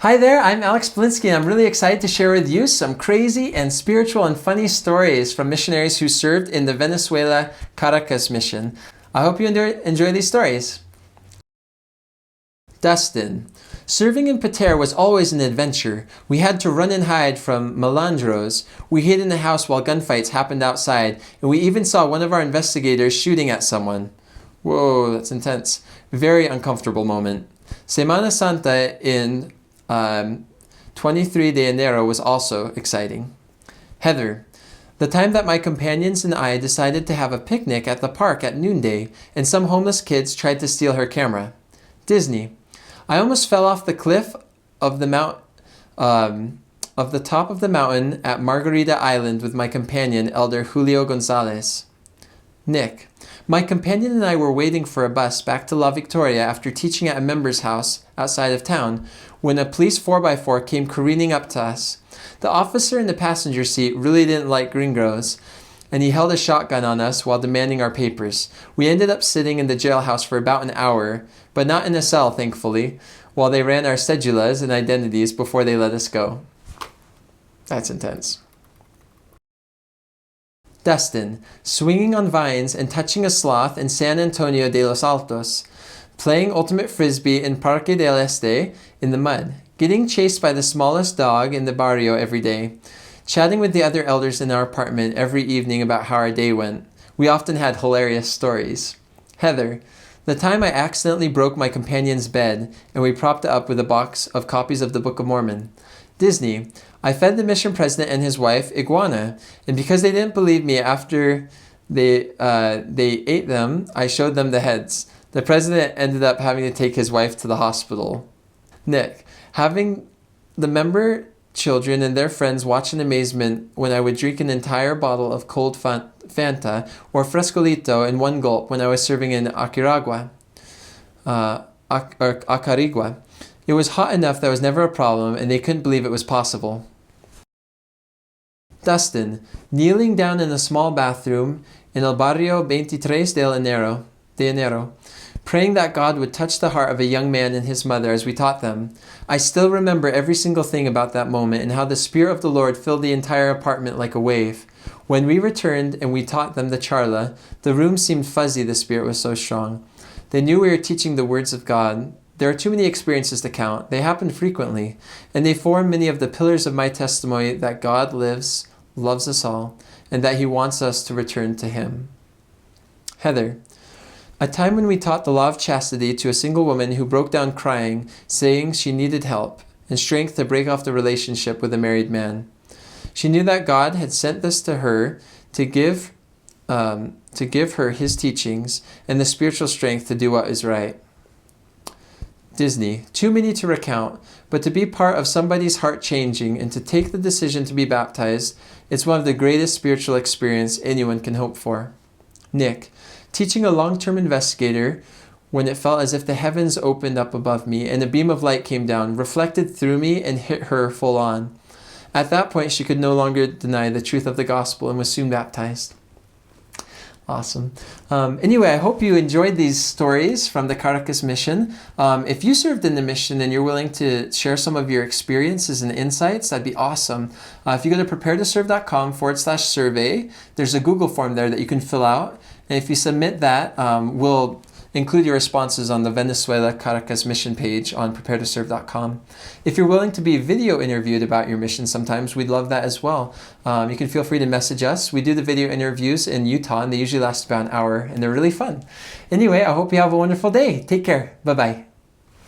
Hi there, I'm Alex Blinsky and I'm really excited to share with you some crazy and spiritual and funny stories from missionaries who served in the Venezuela Caracas mission. I hope you enjoy these stories. Dustin. Serving in Pater was always an adventure. We had to run and hide from malandros. We hid in the house while gunfights happened outside, and we even saw one of our investigators shooting at someone. Whoa, that's intense. Very uncomfortable moment. Semana Santa in 23 de Enero was also exciting. Heather. The time that my companions and I decided to have a picnic at the park at noonday, and some homeless kids tried to steal her camera. Disney. I almost fell off the cliff of the top of the mountain at Margarita Island with my companion, Elder Julio Gonzalez. Nick. My companion and I were waiting for a bus back to La Victoria after teaching at a member's house outside of town when a police 4x4 came careening up to us. The officer in the passenger seat really didn't like gringos, and he held a shotgun on us while demanding our papers. We ended up sitting in the jailhouse for about an hour, but not in a cell, thankfully, while they ran our cedulas and identities before they let us go. That's intense. Dustin, swinging on vines and touching a sloth in San Antonio de los Altos, playing ultimate frisbee in Parque del Este in the mud, getting chased by the smallest dog in the barrio every day, chatting with the other elders in our apartment every evening about how our day went. We often had hilarious stories. Heather, the time I accidentally broke my companion's bed and we propped it up with a box of copies of the Book of Mormon. Disney, I fed the mission president and his wife iguana, and because they didn't believe me after they ate them, I showed them the heads. The president ended up having to take his wife to the hospital. Nick, having the member children and their friends watch in amazement when I would drink an entire bottle of cold Fanta or Frescolito in one gulp when I was serving in Acarigua. It was hot enough that was never a problem, and they couldn't believe it was possible. Dustin, kneeling down in a small bathroom in El Barrio 23 de Enero, praying that God would touch the heart of a young man and his mother as we taught them. I still remember every single thing about that moment and how the Spirit of the Lord filled the entire apartment like a wave. When we returned and we taught them the charla, the room seemed fuzzy, the Spirit was so strong. They knew we were teaching the words of God. There are too many experiences to count. They happen frequently, and they form many of the pillars of my testimony that God lives, loves us all, and that He wants us to return to Him. Heather, a time when we taught the law of chastity to a single woman who broke down crying, saying she needed help and strength to break off the relationship with a married man. She knew that God had sent this to her to give her His teachings and the spiritual strength to do what is right. Disney, too many to recount, but to be part of somebody's heart changing and to take the decision to be baptized, it's one of the greatest spiritual experience anyone can hope for. Nick, teaching a long-term investigator when it felt as if the heavens opened up above me and a beam of light came down, reflected through me and hit her full on. At that point, she could no longer deny the truth of the gospel and was soon baptized. Awesome. Anyway, I hope you enjoyed these stories from the Caracas mission. If you served in the mission and you're willing to share some of your experiences and insights, that'd be awesome. If you go to preparetoserve.com/survey, there's a Google form there that you can fill out. And if you submit that, we'll include your responses on the Venezuela Caracas mission page on preparetoserve.com. If you're willing to be video interviewed about your mission sometimes, we'd love that as well. You can feel free to message us. We do the video interviews in Utah, and they usually last about an hour, and they're really fun. Anyway, I hope you have a wonderful day. Take care. Bye-bye.